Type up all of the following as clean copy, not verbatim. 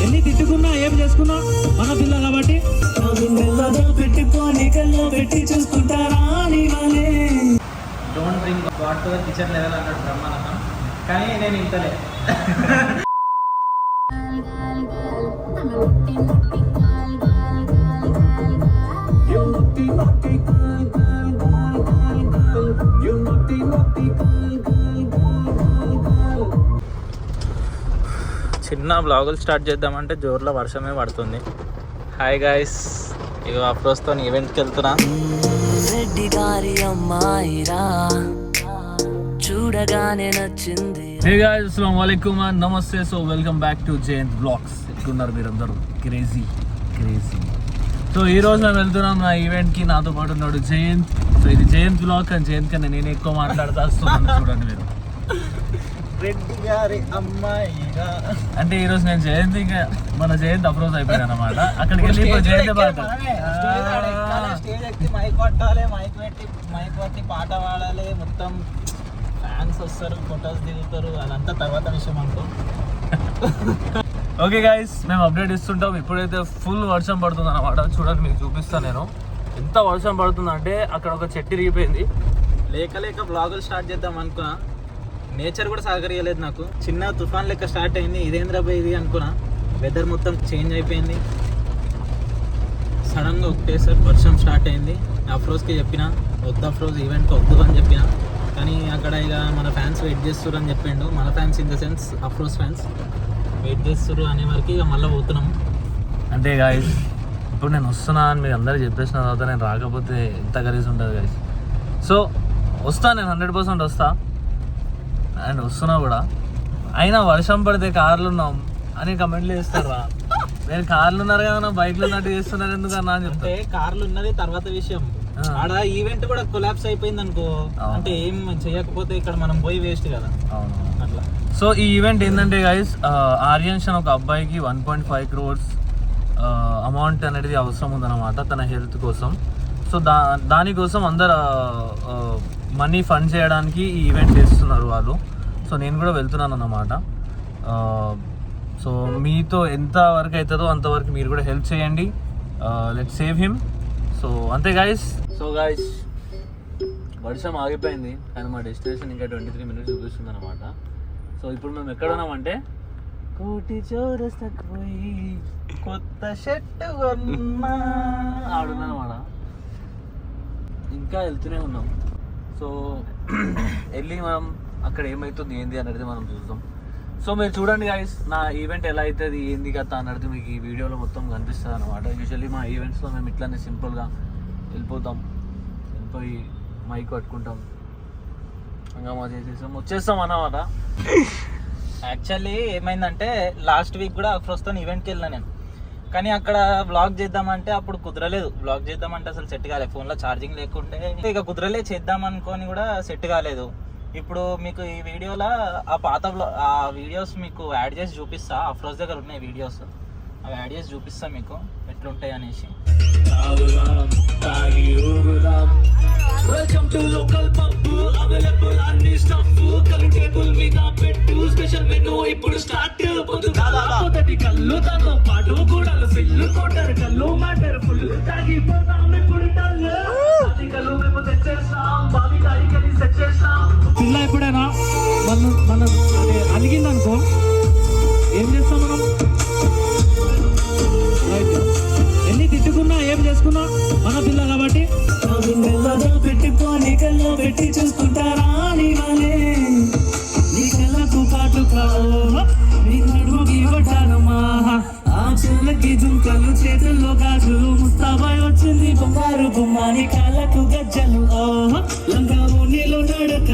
ఎన్ని తిట్టుకున్నా ఏం చేసుకున్నా మన పిల్ల కాబట్టి పెట్టుకొని కల్లో పెట్టి చూసుకుంటారా. Don't bring God to the kitchen level అన్నాడు బ్రహ్మానందం, కానీ నేను ఇంతలే. చిన్న బ్లాగులు స్టార్ట్ చేద్దామంటే జోర్లో వర్షమే పడుతుంది. హాయ్ గాయస్, ఇక అప్రోస్తో ఈవెంట్కి వెళ్తున్నా. చూడగానే నచ్చింది. హే గాయ్స్, అస్సలాము అలైకుం అండ్ నమస్తే. So welcome back to Jayant vlogs. ఎట్లున్నారు మీరందరూ? క్రేజీ. సో ఈ రోజు మేము వెళ్తున్నాం నా ఈవెంట్కి. నాతో పాటు ఉన్నాడు జయంత్. సో ఇది జయంత్ బ్లాగ్, అని జయంత్ కన్నా నేను ఎక్కువ మాట్లాడుతూ వస్తున్నాను. చూడండి మీరు. రెడ్డి గారి అమ్మాయిగా అంటే ఈరోజు నేను జయంత్, ఇంకా మన జయంత్ అప్రోచ్ అయిపోయాను అనమాట. అక్కడికి వెళ్ళి జయంత్ స్టేజ్ ఎక్కి మైక్ కొట్టాలి, మైక్ కొట్టి పాట పాడాలి, మొత్తం ఫ్యాన్స్ వస్తారు, ఫొటోస్ దిగుతారు, అదంతా తర్వాత విషయం అనుకో. ఓకే గైస్, మేము అప్డేట్ ఇస్తుంటాం. ఇప్పుడైతే ఫుల్ వర్షం పడుతుంది అనమాట. చూడండి, మీకు చూపిస్తాను నేను. ఎంత వర్షం పడుతుందంటే అక్కడ ఒక చెట్టు ఇరిగిపోయింది. లేక బ్లాగులు స్టార్ట్ చేద్దాం అనుకున్నా. నేచర్ కూడా సహకరియలేదు నాకు. చిన్న తుఫాన్ లెక్క స్టార్ట్ అయింది. ఇదేంద్రబాయ్ ఇది అనుకున్నా. వెదర్ మొత్తం చేంజ్ అయిపోయింది. సడన్గా ఒకటేసారి వర్షం స్టార్ట్ అయింది. అఫ్రోజ్కి చెప్పిన వద్దు అఫ్రోజ్ ఈవెంట్కి వద్దు అని చెప్పిన, కానీ అక్కడ ఇక మన ఫ్యాన్స్ వెయిట్ చేస్తారు అని చెప్పిండు. మన fans in the sense Afroz fans wait చేస్తారు అనే వరకు ఇక మళ్ళీ పోతున్నాం. అంటే గాయస్, ఇప్పుడు నేను వస్తున్నా అని మీరు అందరికీ చెప్పేసిన తర్వాత నేను రాకపోతే ఎంత గలీజ్ ఉంటుంది గాయస్. సో వస్తా, నేను 100% వస్తా అండ్ వస్తున్నా కూడా. అయినా వర్షం పడితే కార్లు ఉన్నాం అని కమెంట్లు చేస్తారా? నేను కార్లు ఉన్నారు కదా, నా బైక్లు ఉన్నట్టు చేస్తున్నారు ఎందుకన్నా అని చెప్తే. కార్లు ఉన్నది తర్వాత విషయం. ఆడ ఈవెంట్ కూడా కొలాప్స్ అయిపోయింది అనుకో, అంటే ఏం చేయకపోతే ఇక్కడ మనం పోయి వేస్ట్ కదా. అవును, అట్లా. సో ఈ ఈవెంట్ ఏంటంటే గైస్, ఆర్యన్స్ అని ఒక అబ్బాయికి 1.5 crores అమౌంట్ అనేది అవసరం ఉందన్నమాట తన హెల్త్ కోసం. సో దానికోసం అందరు మనీ ఫండ్ చేయడానికి ఈ ఈవెంట్ చేస్తున్నారు వాళ్ళు. సో నేను కూడా వెళ్తున్నాను అన్నమాట. సో మీతో ఎంత వరకు అవుతుందో అంతవరకు మీరు కూడా హెల్ప్ చేయండి. Let's save him. సో అంతే గాయస్. సో గాయస్, వర్షం ఆగిపోయింది కానీ మా డెస్టినేషన్ ఇంకా 23 minutes చూపిస్తుంది అనమాట. సో ఇప్పుడు మేము ఎక్కడ ఉన్నామంటే కోటి చౌరస్తాకు పోయి కొత్త షర్ట్ కొన్నా ఆడున్నానమాట. ఇంకా వెళ్తూనే ఉన్నాం. సో వెళ్ళి మనం అక్కడ ఏమవుతుంది ఏంది అనేది మనం చూద్దాం. సో మీరు చూడండి గాయస్, నా ఈవెంట్ ఎలా అవుతుంది ఏంది కదా అన్నది మీకు ఈ వీడియోలో మొత్తం కనిపిస్తుంది అనమాట. యూజువల్లీ మా ఈవెంట్స్లో మేము ఇట్లానే సింపుల్గా వెళ్ళిపోయి మైక్ పట్టుకుంటాం, హంగామా చేసేసాం, వచ్చేస్తాం అన్నమాట. యాక్చువల్లీ ఏమైందంటే లాస్ట్ వీక్ కూడా అఫ్రోజ్తో ఈవెంట్కి వెళ్ళినా నేను, కానీ అక్కడ వ్లాగ్ చేద్దామంటే అప్పుడు కుదరలేదు. వ్లాగ్ చేద్దామంటే అసలు సెట్ కాలేదు, ఫోన్లో ఛార్జింగ్ లేకుంటే ఇక కుదరలేదు. చేద్దాం అనుకొని కూడా సెట్ కాలేదు. ఇప్పుడు మీకు ఈ వీడియోలో ఆ పాత ఆ వీడియోస్ మీకు యాడ్ చేసి చూపిస్తా. అఫ్రోజ్ దగ్గర ఉన్నాయి వీడియోస్, అవి యాడ్ చేసి చూపిస్తా మీకు ఎట్లుంటాయి అనేసి. Welcome to local pub, available అన్ని స్టఫ్ కరెంట్ టేబుల్ మీద పెట్టు, స్పెషల్ మెనూ ఇప్పుడు స్టార్ట్. మొదటి కళ్ళు దాంతో పాటు కూడా ఫిల్లు కొట్టారు, కళ్ళు మ్యాటర్ ఫుల్ తాగిపోతాం ఇప్పుడు. కళ్ళు మేము తెచ్చేస్తాం, బావి కాడికి సెట్ చేస్తాం. పిల్ల ఎప్పుడైనా మన అలిగిందనుకో ఏం చేస్తాం మనం? ఎన్ని తిట్టుకున్నా ఏం చేసుకున్నా మన పిల్ల కాబట్టి పెట్టుకొని కల్లో పెట్టి చూసుకుంటారా. నీ కళ్ళకు పాటు నీ నడుముకి ఇవ్వటానమ్మా, ఆ చెల్లకి జుంకలు చేతుల్లో గాజులు, ముస్తాబాయ్ వచ్చింది బంగారు బొమ్మ, నీ కాళ్ళకు గజ్జలు, లంగా నీళ్ళు నడక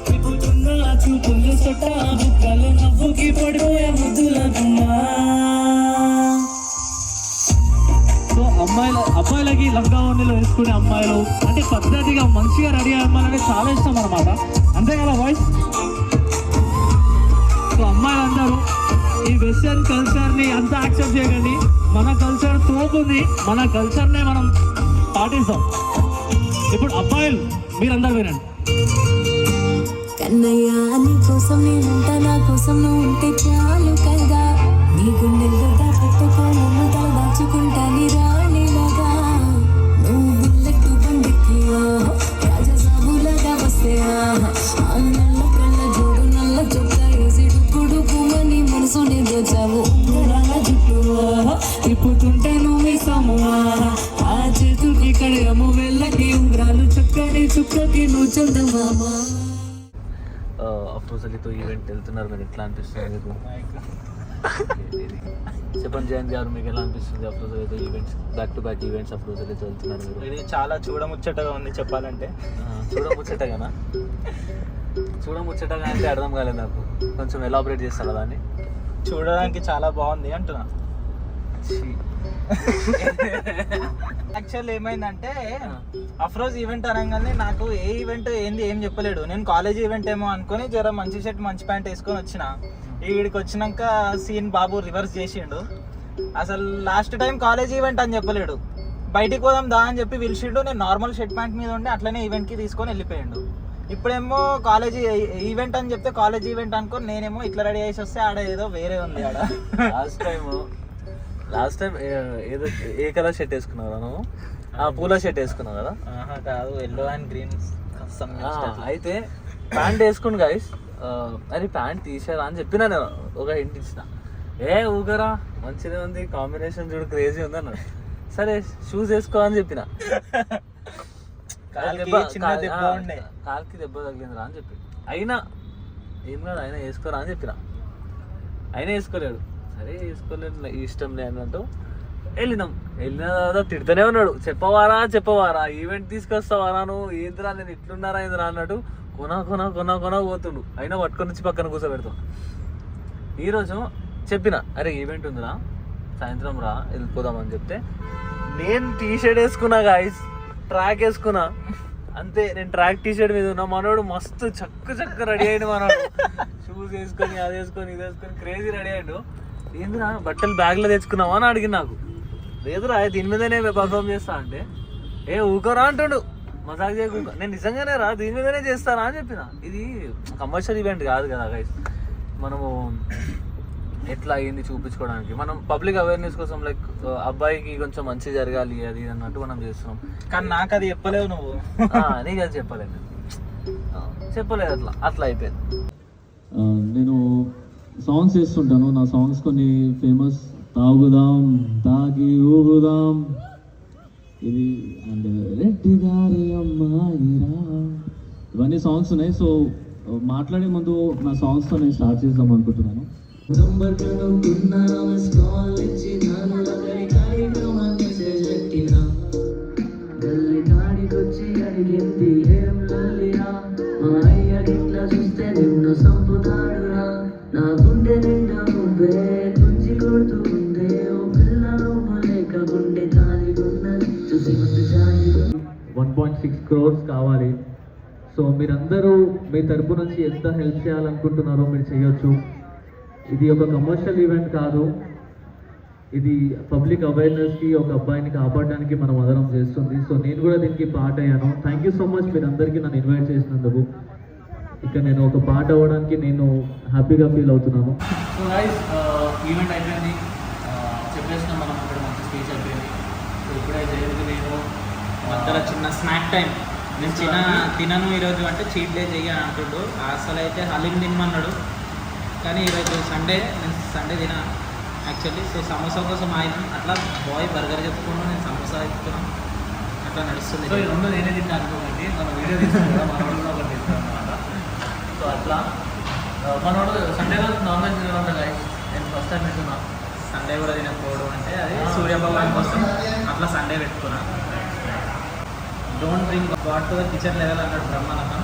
విపుతున్న చూపులు సొట్ట బుక్కలు, నవ్వుకి పడిపోయే ముద్దుల గుమ్మ. సో అబ్బాయిలకి లంగా ఓణీలు వేసుకునే అమ్మాయిలు అంటే పద్ధతిగా మంచిగా రెడీ అమ్మాయిలంటే చాలా ఇష్టం అనమాట. అంతే కదా బాయ్స్? సో అమ్మాయిలందరూ ఈ వెస్టర్న్ కల్చర్ని అంతా యాక్సెప్ట్ చేయకండి. మన కల్చర్ తోపుంది, మన కల్చర్నే మనం పాటిస్తాం. ఇప్పుడు అబ్బాయిలు మీరందరూ వినండి. కన్నయ్య నీ కోసం నేను ఉంటా, నా కోసం నువ్వు ఉంటే చాలు కదా, నీ గుండెల్లో తిప్పుతుంటాను మీ సమూహ ఆ చేతుకి కడగము వెళ్ళకి ఉంగరాలు చక్కని చుక్కకి నువ్వు చందమామా. అఫ్రోజలీతో ఈవెంట్ వెళ్తున్నారు, మీరు ఎట్లా అనిపిస్తుంది మీకు? చెప్పండి జయంత్ గారు, మీకు ఎలా అనిపిస్తుంది అఫ్రోజలీతో events, back to back events అఫ్రోజలీతో వెళ్తున్నారు మీరు? ఇది చాలా చూడముచ్చటగా ఉంది చెప్పాలంటే. చూడముచ్చటగానా? చూడముచ్చటగా అంటే అర్థం కాలేదు నాకు, కొంచెం ఎలాబరేట్ చేస్తారా దాన్ని? చూడడానికి చాలా బాగుంది అంటున్నా. యాక్చువల్ ఏమైందంటే అఫ్రోజ్ ఈవెంట్ అనగానే నాకు ఏ ఈవెంట్ ఏంది ఏం చెప్పలేడు. నేను కాలేజ్ ఈవెంట్ ఏమో అనుకుని జర మంచి షర్ట్ మంచి ప్యాంట్ వేసుకొని వచ్చిన. ఈడికి వచ్చినాక సీన్ బాబు రివర్స్ చేసిండు. అసలు లాస్ట్ టైం కాలేజ్ ఈవెంట్ అని చెప్పలేడు, బయటికి పోదాం దా అని చెప్పి పిలిచిండు. నేను నార్మల్ షర్ట్ ప్యాంట్ మీద ఉండి అట్లనే ఈవెంట్కి తీసుకొని వెళ్ళిపోయిండు. ఇప్పుడేమో కాలేజ్ ఈవెంట్ అని చెప్తే కాలేజ్ ఈవెంట్ అనుకో, నేనేమో ఇట్లా రెడీ చేసి వస్తే ఆడ ఏదో వేరే ఉంది. ఆడ లాస్ట్ టైం ఏదో ఏ కలర్ షర్ట్ వేసుకున్నావు నువ్వు? పూల షర్ట్ వేసుకున్నావు కదా? కాదు, ఎల్లో అండ్ గ్రీన్. అయితే ప్యాంట్ వేసుకుని గైస్, అది ప్యాంట్ తీసారా అని చెప్పినా నేను, ఒక హింట్ ఇచ్చిన. ఊగరా మంచిగా ఉంది కాంబినేషన్, చూడు క్రేజీ ఉంది అన్నాడు. సరే షూస్ వేసుకో అని చెప్పిన. కాలికి దెబ్బ తగిలిందిరా అని చెప్పి, అయినా ఏం కాదు అయినా వేసుకోరా అని చెప్పిన. అయినా వేసుకోలేడు. సరే వేసుకోలేదు, ఇష్టం లే అన్నట్టు వెళ్ళిన తర్వాత తిడుతూనే ఉన్నాడు, చెప్పవారా ఈవెంట్ తీసుకొస్తావారా నువ్వు, ఏందిరా నేను ఇట్లున్నారా ఏందిరా అన్నట్టు కొన పోతుండు. అయినా పట్టుకొని వచ్చి పక్కన కూర్చోబెడతాం. ఈరోజు చెప్పిన, అరే ఈవెంట్ ఉందిరా సాయంత్రం రా వెళ్ళిపోదామని చెప్తే, నేను టీ షర్ట్ వేసుకున్నా గాయస్, ట్రాక్ వేసుకున్నా అంతే. నేను ట్రాక్ టీ షర్ట్ మీద ఉన్నా, మనోడు మస్తు చక్క రెడీ అయ్యాడు. మనోడు షూస్ వేసుకొని అది వేసుకొని ఇది వేసుకొని క్రేజీ రెడీ అయ్యాడు. ఏందిరా బట్టలు బ్యాగ్లో తెచ్చుకున్నావా అని అడిగింది నాకు. లేదురా దీని మీదనే పర్ఫామ్ చేస్తా అంటే, ఊకరా అంటుండు, మజాక్ చేయకు. నేను నిజంగానే రా దీని మీదనే చేస్తానా అని చెప్పిన. ఇది కమర్షియల్ ఈవెంట్ కాదు కదా గైస్, మనము ఎట్లా అయింది చూపించుకోవడానికి, మనం పబ్లిక్ అవేర్నెస్ కోసం, లైక్ అబ్బాయికి కొంచెం మంచి జరగాలి అది అన్నట్టు మనం చేస్తున్నాం. కానీ నాకు అది చెప్పలేవు నువ్వు. నీకు అది చెప్పలేదు అట్లా అయిపోయింది. నేను సాంగ్స్ చేస్తుంటాను, నా సాంగ్స్ కొన్ని ఫేమస్, తాగుదాం తాగి ఊగుదాం ఇది అండ్ రెడ్డి గారి అమ్మాయిరా, ఇవన్నీ సాంగ్స్ ఉన్నాయి. సో మాట్లాడే ముందు నా సాంగ్స్తో నేను స్టార్ట్ చేద్దాం అనుకుంటున్నాను. నా గుండె నిండా నువ్వే గుంజి కొడుతుందే, ఓ పిల్ల లేక గుండె జాలిగున్నది చూసి ముందు జాలి. 1.6 crores కావాలి. సో మీరందరూ మీ తరపు నుంచి ఎంత హెల్ప్ చేయాలనుకుంటున్నారో మీరు చేయొచ్చు. ఇది ఒక కమర్షియల్ ఈవెంట్ కాదు, ఇది పబ్లిక్ అవేర్నెస్కి, ఒక అబ్బాయిని కాపాడడానికి మనం అందరం చేస్తుంది. సో నేను కూడా దీనికి పార్ట్ అయ్యాను. థ్యాంక్ యూ సో మచ్ మీరు అందరికీ నన్ను ఇన్వైట్ చేసినందుకు. ఇక నేను ఒక పార్ట్ అవ్వడానికి నేను హ్యాపీగా ఫీల్ అవుతున్నాను. సో గైస్ ఈవెంట్ అయిపోయింది, చెప్పేసినాం మనం, ఇక్కడ మంచి స్పీచ్ అయిపోయింది. సో ఇప్పుడే జయంతి నేను మధ్యలో చిన్న స్నాక్ టైం, నేను తినను ఈరోజు అంటే చీట్ డే చెయ్యి అంటుండు. అసలు అయితే హలీం తినమన్నాడు, కానీ ఈరోజు సండే, నేను సండే తినా యాక్చువల్లీ. సో సమోసా కోసం ఆయన అట్లా బాయ్ బర్గర్ చెప్పుకున్నాను, నేను సమోసా చెప్తున్నాను, అట్లా నడుస్తుంది. సో ఈ రెండు నేనే తింటాను అనుకోండి, మన వీడియో తీసుకుంటా మనోడు ఒకటి తింటాను అనమాట. సో అట్లా మనోడు సండే రోజు నాన్ వెజ్ తినడం గైస్, నేను ఫస్ట్ టైం తింటున్నా. సండే కూడా తినకపోవడం అంటే అది సూర్యభగవాన్ కోసం అట్లా సండే పెట్టుకున్నా. Don't drink God to the kitchen level అన్నాడు బ్రహ్మానందం,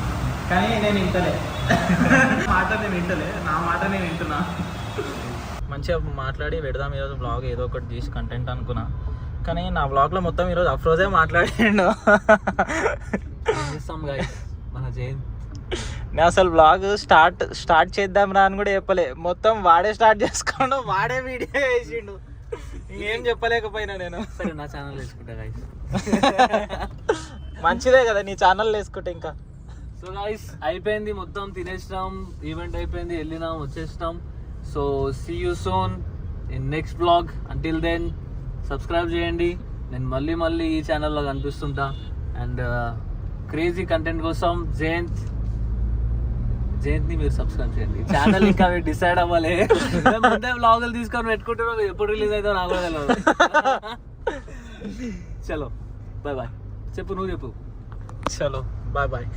కానీ నేను వింటలే నా మాట నేను వింటున్నా. మంచిగా మాట్లాడి పెడదాం ఈరోజు బ్లాగ్, ఏదో ఒకటి చేసి కంటెంట్ అనుకున్నా. కానీ నా బ్లాగ్లో మొత్తం ఈరోజు అఫ్రోజే మాట్లాడిండు. మన జయంత్ నేను అసలు బ్లాగ్ స్టార్ట్ చేద్దాం రా అని కూడా చెప్పలే, మొత్తం వాడే స్టార్ట్ చేసుకోండు, వాడే వీడియో వేసిండు, ఇంకేం చెప్పలేకపోయినా నేను. సరే నా ఛానల్ వేసుకుంటా గైస్. మంచిదే కదా నీ ఛానల్ వేసుకుంటే ఇంకా. సో గైస్ అయిపోయింది, మొత్తం తినేసినాం, ఈవెంట్ అయిపోయింది, వెళ్ళినాం వచ్చేసినాం. So see you soon in next vlog. Until then subscribe చేయండి, నేను మళ్ళీ ఈ ఛానల్లో కనిపిస్తుంటా. అండ్ క్రేజీ కంటెంట్ కోసం జయంత్ని మీరు సబ్స్క్రైబ్ చేయండి. ఛానల్ ఇంకా మీరు డిసైడ్ అవ్వాలి. ముందే వ్లాగులు తీసుకొని పెట్టుకుంటున్నాం, ఎప్పుడు రిలీజ్ అవుతుందో నాకు కూడా తెలియదు. చలో బాయ్ బాయ్. చెప్పు, నువ్వు చెప్పు. చలో బాయ్ బాయ్.